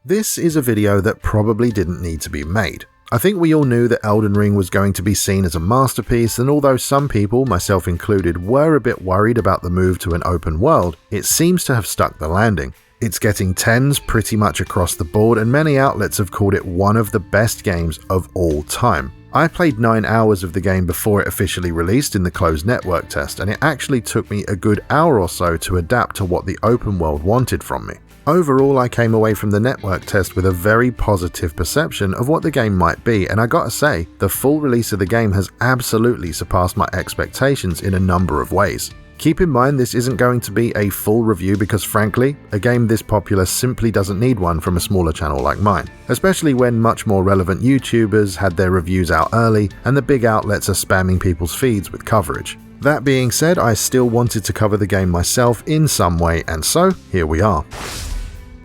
This is a video that probably didn't need to be made. I think we all knew that Elden Ring was going to be seen as a masterpiece, and although some people, myself included, were a bit worried about the move to an open world, it seems to have stuck the landing. It's getting 10s pretty much across the board, and many outlets have called it one of the best games of all time. I played 9 hours of the game before it officially released in the closed network test, and it actually took me a good hour or so to adapt to what the open world wanted from me. Overall, I came away from the network test with a very positive perception of what the game might be, and I gotta say, the full release of the game has absolutely surpassed my expectations in a number of ways. Keep in mind this isn't going to be a full review because frankly, a game this popular simply doesn't need one from a smaller channel like mine, especially when much more relevant YouTubers had their reviews out early and the big outlets are spamming people's feeds with coverage. That being said, I still wanted to cover the game myself in some way, and so here we are.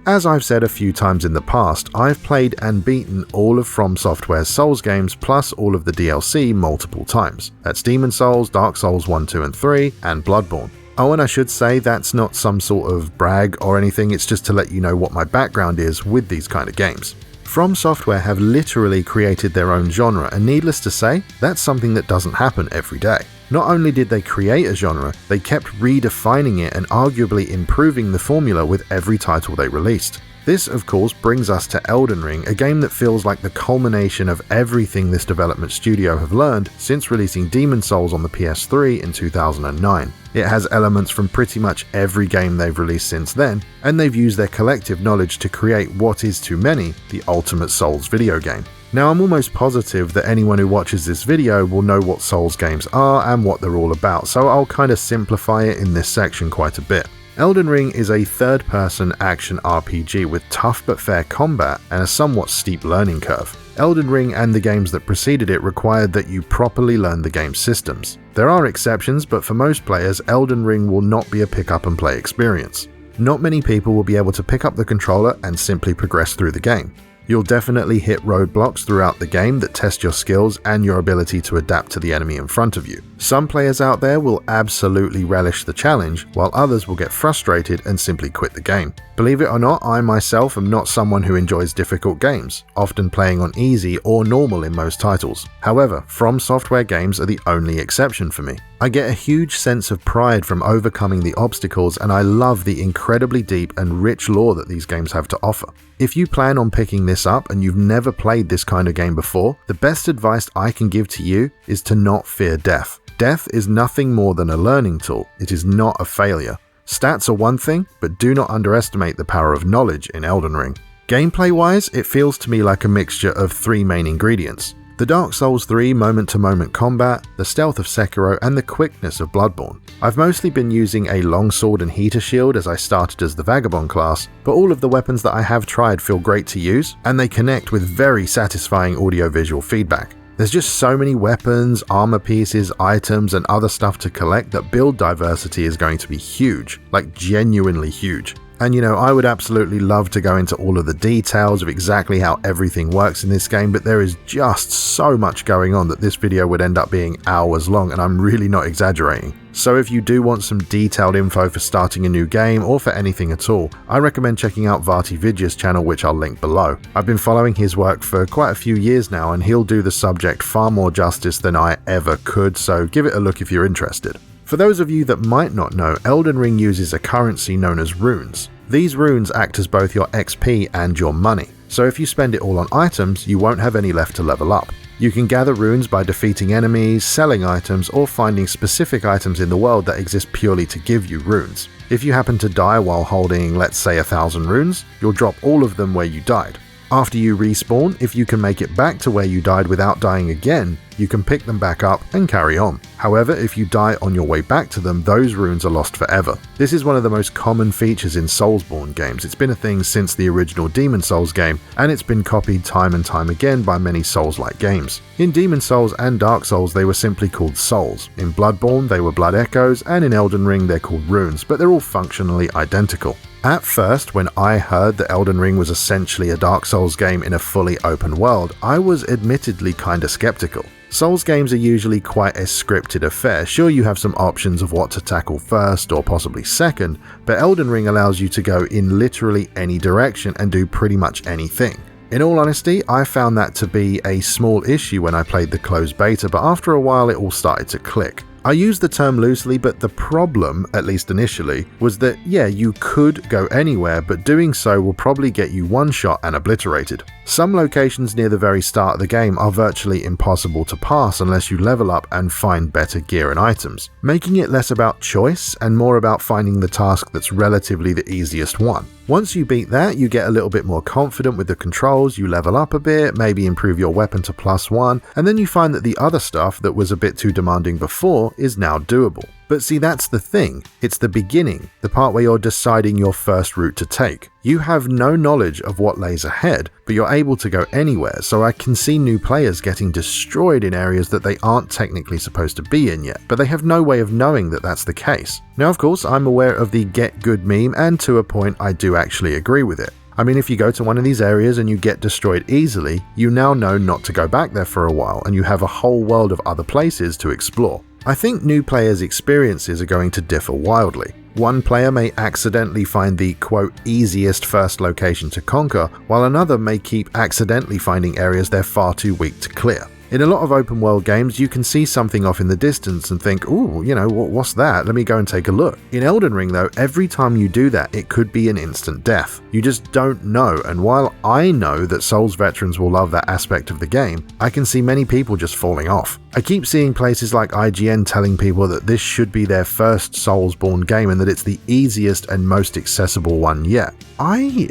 As I've said a few times in the past, I've played and beaten all of From Software's Souls games plus all of the DLC multiple times. That's Demon Souls, Dark Souls 1, 2 and 3, and Bloodborne. Oh, and I should say that's not some sort of brag or anything, it's just to let you know what my background is with these kind of games. From Software have literally created their own genre, and needless to say, that's something that doesn't happen every day. Not only did they create a genre, they kept redefining it and arguably improving the formula with every title they released. This, of course, brings us to Elden Ring, a game that feels like the culmination of everything this development studio have learned since releasing Demon Souls on the PS3 in 2009. It has elements from pretty much every game they've released since then, and they've used their collective knowledge to create what is to many the ultimate Souls video game. Now, I'm almost positive that anyone who watches this video will know what Souls games are and what they're all about, so I'll kind of simplify it in this section quite a bit. Elden Ring is a third-person action RPG with tough but fair combat and a somewhat steep learning curve. Elden Ring and the games that preceded it required that you properly learn the game's systems. There are exceptions, but for most players, Elden Ring will not be a pick-up-and-play experience. Not many people will be able to pick up the controller and simply progress through the game. You'll definitely hit roadblocks throughout the game that test your skills and your ability to adapt to the enemy in front of you. Some players out there will absolutely relish the challenge, while others will get frustrated and simply quit the game. Believe it or not, I myself am not someone who enjoys difficult games, often playing on easy or normal in most titles. However, From Software games are the only exception for me. I get a huge sense of pride from overcoming the obstacles, and I love the incredibly deep and rich lore that these games have to offer. If you plan on picking this up and you've never played this kind of game before, the best advice I can give to you is to not fear death. Death is nothing more than a learning tool, it is not a failure. Stats are one thing, but do not underestimate the power of knowledge in Elden Ring. Gameplay-wise, it feels to me like a mixture of 3 main ingredients. The Dark Souls 3 moment-to-moment combat, the stealth of Sekiro, and the quickness of Bloodborne. I've mostly been using a longsword and heater shield as I started as the Vagabond class, but all of the weapons that I have tried feel great to use, and they connect with very satisfying audio-visual feedback. There's just so many weapons, armor pieces, items, and other stuff to collect that build diversity is going to be huge, like genuinely huge. And I would absolutely love to go into all of the details of exactly how everything works in this game, but there is just so much going on that this video would end up being hours long, and I'm really not exaggerating. So if you do want some detailed info for starting a new game or for anything at all, I recommend checking out Varti Vidya's channel, which I'll link below. I've been following his work for quite a few years now, and he'll do the subject far more justice than I ever could, so give it a look if you're interested. For those of you that might not know, Elden Ring uses a currency known as runes. These runes act as both your XP and your money, so if you spend it all on items, you won't have any left to level up. You can gather runes by defeating enemies, selling items, or finding specific items in the world that exist purely to give you runes. If you happen to die while holding, let's say, 1,000 runes, you'll drop all of them where you died. After you respawn, if you can make it back to where you died without dying again, you can pick them back up and carry on. However, if you die on your way back to them, those runes are lost forever. This is one of the most common features in Soulsborne games. It's been a thing since the original Demon Souls game, and it's been copied time and time again by many Souls-like games. In Demon Souls and Dark Souls, they were simply called souls. In Bloodborne, they were blood echoes, and in Elden Ring, they're called runes, but they're all functionally identical. At first, when I heard that Elden Ring was essentially a Dark Souls game in a fully open world, I was admittedly kinda skeptical. Souls games are usually quite a scripted affair. Sure, you have some options of what to tackle first or possibly second, but Elden Ring allows you to go in literally any direction and do pretty much anything. In all honesty, I found that to be a small issue when I played the closed beta, but after a while it all started to click. I use the term loosely, but the problem, at least initially, was that yeah, you could go anywhere, but doing so will probably get you one shot and obliterated. Some locations near the very start of the game are virtually impossible to pass unless you level up and find better gear and items, making it less about choice and more about finding the task that's relatively the easiest one. Once you beat that, you get a little bit more confident with the controls, you level up a bit, maybe improve your weapon to +1, and then you find that the other stuff that was a bit too demanding before is now doable. But see, that's the thing. It's the beginning, the part where you're deciding your first route to take. You have no knowledge of what lays ahead, but you're able to go anywhere, so I can see new players getting destroyed in areas that they aren't technically supposed to be in yet, but they have no way of knowing that that's the case. Now, of course, I'm aware of the get good meme, and to a point I do actually agree with it. I mean, if you go to one of these areas and you get destroyed easily, you now know not to go back there for a while, and you have a whole world of other places to explore. I think new players' experiences are going to differ wildly. One player may accidentally find the quote easiest first location to conquer, while another may keep accidentally finding areas they're far too weak to clear. In a lot of open world games, you can see something off in the distance and think, ooh, what's that? Let me go and take a look. In Elden Ring though, every time you do that, it could be an instant death. You just don't know, and while I know that Souls veterans will love that aspect of the game, I can see many people just falling off. I keep seeing places like IGN telling people that this should be their first Souls-born game and that it's the easiest and most accessible one yet. I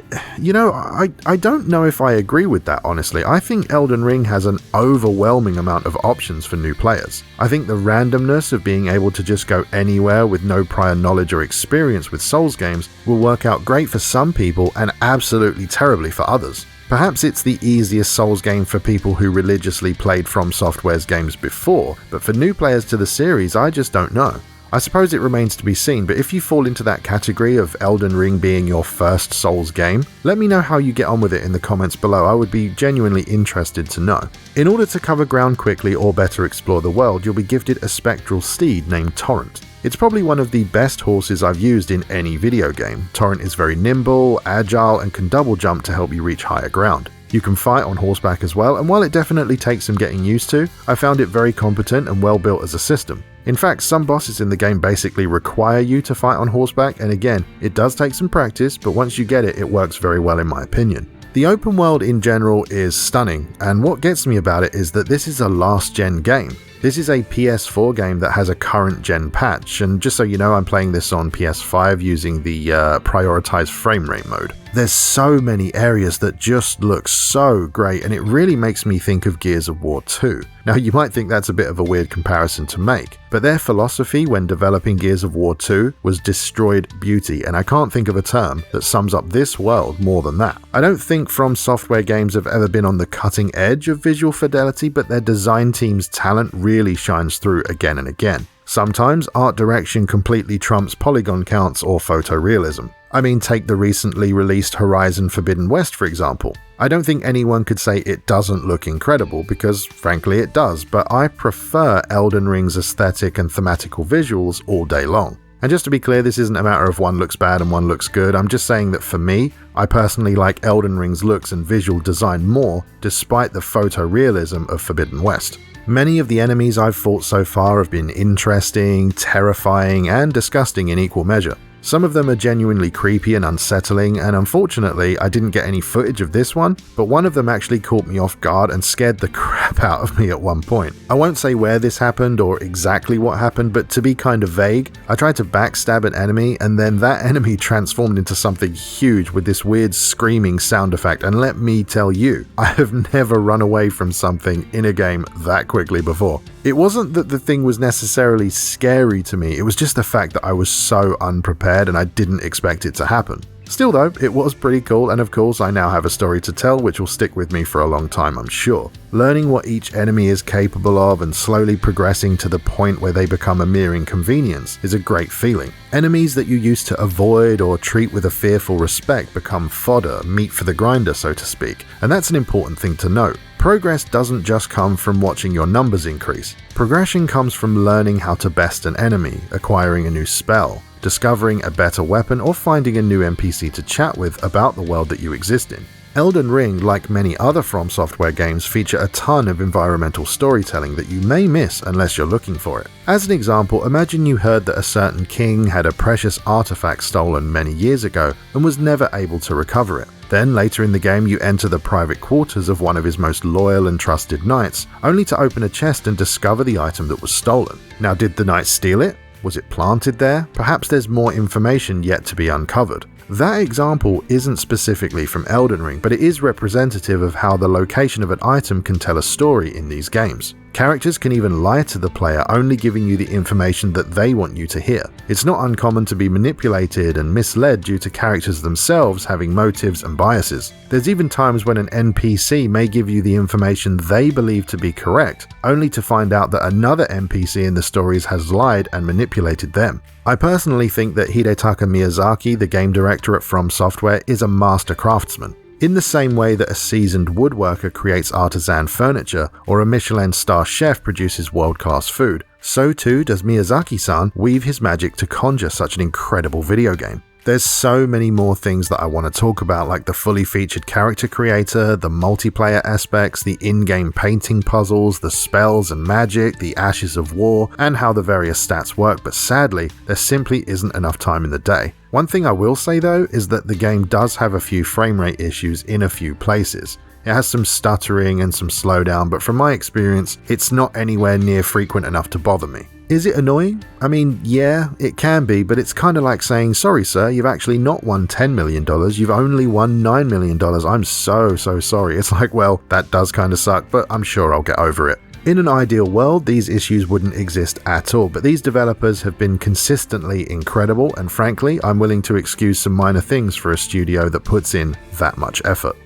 don't know if I agree with that, honestly. I think Elden Ring has an overwhelming amount of options for new players. I think the randomness of being able to just go anywhere with no prior knowledge or experience with Souls games will work out great for some people and absolutely terribly for others. Perhaps it's the easiest Souls game for people who religiously played From Software's games before, but for new players to the series, I just don't know. I suppose it remains to be seen, but if you fall into that category of Elden Ring being your first Souls game, let me know how you get on with it in the comments below. I would be genuinely interested to know. In order to cover ground quickly or better explore the world, you'll be gifted a spectral steed named Torrent. It's probably one of the best horses I've used in any video game. Torrent is very nimble, agile, and can double jump to help you reach higher ground. You can fight on horseback as well, and while it definitely takes some getting used to, I found it very competent and well built as a system. In fact, some bosses in the game basically require you to fight on horseback, and again, it does take some practice, but once you get it, it works very well in my opinion. The open world in general is stunning, and what gets me about it is that this is a last-gen game. This is a PS4 game that has a current-gen patch, and just so you know, I'm playing this on PS5 using the prioritized frame rate mode. There's so many areas that just look so great, and it really makes me think of Gears of War 2. Now, you might think that's a bit of a weird comparison to make, but their philosophy when developing Gears of War 2 was destroyed beauty, and I can't think of a term that sums up this world more than that. I don't think From Software games have ever been on the cutting edge of visual fidelity, but their design team's talent really shines through again and again. Sometimes art direction completely trumps polygon counts or photorealism. I mean, take the recently released Horizon Forbidden West for example. I don't think anyone could say it doesn't look incredible, because frankly it does, but I prefer Elden Ring's aesthetic and thematical visuals all day long. And just to be clear, this isn't a matter of one looks bad and one looks good. I'm just saying that for me, I personally like Elden Ring's looks and visual design more, despite the photorealism of Forbidden West. Many of the enemies I've fought so far have been interesting, terrifying, and disgusting in equal measure. Some of them are genuinely creepy and unsettling, and unfortunately I didn't get any footage of this one, but one of them actually caught me off guard and scared the crap out of me at one point. I won't say where this happened or exactly what happened, but to be kind of vague, I tried to backstab an enemy and then that enemy transformed into something huge with this weird screaming sound effect, and let me tell you, I have never run away from something in a game that quickly before. It wasn't that the thing was necessarily scary to me, it was just the fact that I was so unprepared and I didn't expect it to happen. Still though, it was pretty cool, and of course I now have a story to tell which will stick with me for a long time, I'm sure. Learning what each enemy is capable of and slowly progressing to the point where they become a mere inconvenience is a great feeling. Enemies that you used to avoid or treat with a fearful respect become fodder, meat for the grinder so to speak, and that's an important thing to note. Progress doesn't just come from watching your numbers increase. Progression comes from learning how to best an enemy, acquiring a new spell, discovering a better weapon, or finding a new NPC to chat with about the world that you exist in. Elden Ring, like many other From Software games, feature a ton of environmental storytelling that you may miss unless you're looking for it. As an example, imagine you heard that a certain king had a precious artifact stolen many years ago and was never able to recover it. Then later in the game you enter the private quarters of one of his most loyal and trusted knights, only to open a chest and discover the item that was stolen. Now, did the knight steal it? Was it planted there? Perhaps there's more information yet to be uncovered. That example isn't specifically from Elden Ring, but it is representative of how the location of an item can tell a story in these games. Characters can even lie to the player, only giving you the information that they want you to hear. It's not uncommon to be manipulated and misled due to characters themselves having motives and biases. There's even times when an NPC may give you the information they believe to be correct, only to find out that another NPC in the stories has lied and manipulated them. I personally think that Hidetaka Miyazaki, the game director at From Software, is a master craftsman. In the same way that a seasoned woodworker creates artisan furniture or a Michelin star chef produces world-class food, so too does Miyazaki-san weave his magic to conjure such an incredible video game. There's so many more things that I want to talk about, like the fully featured character creator, the multiplayer aspects, the in-game painting puzzles, the spells and magic, the ashes of war, and how the various stats work, but sadly, there simply isn't enough time in the day. One thing I will say though is that the game does have a few frame rate issues in a few places. It has some stuttering and some slowdown, but from my experience, it's not anywhere near frequent enough to bother me. Is it annoying? I mean, yeah, it can be, but it's kind of like saying, sorry sir, you've actually not won $10 million, you've only won $9 million, I'm so sorry. It's like, well, that does kind of suck, but I'm sure I'll get over it. In an ideal world, these issues wouldn't exist at all, but these developers have been consistently incredible, and frankly, I'm willing to excuse some minor things for a studio that puts in that much effort.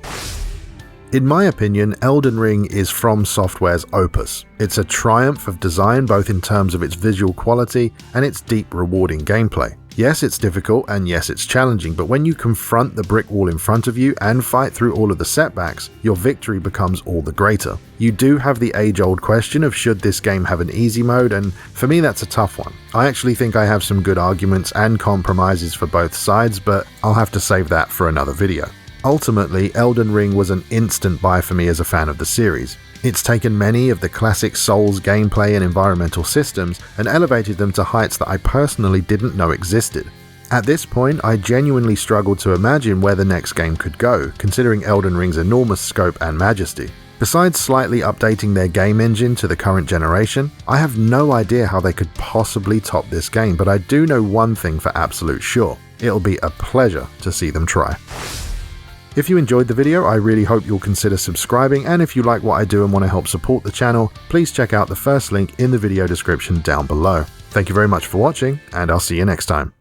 In my opinion, Elden Ring is From Software's opus. It's a triumph of design both in terms of its visual quality and its deep, rewarding gameplay. Yes, it's difficult and yes, it's challenging, but when you confront the brick wall in front of you and fight through all of the setbacks, your victory becomes all the greater. You do have the age-old question of should this game have an easy mode, and for me that's a tough one. I actually think I have some good arguments and compromises for both sides, but I'll have to save that for another video. Ultimately, Elden Ring was an instant buy for me as a fan of the series. It's taken many of the classic Souls gameplay and environmental systems and elevated them to heights that I personally didn't know existed. At this point, I genuinely struggled to imagine where the next game could go, considering Elden Ring's enormous scope and majesty. Besides slightly updating their game engine to the current generation, I have no idea how they could possibly top this game, but I do know one thing for absolute sure. It'll be a pleasure to see them try. If you enjoyed the video, I really hope you'll consider subscribing, and if you like what I do and want to help support the channel, please check out the first link in the video description down below. Thank you very much for watching, and I'll see you next time.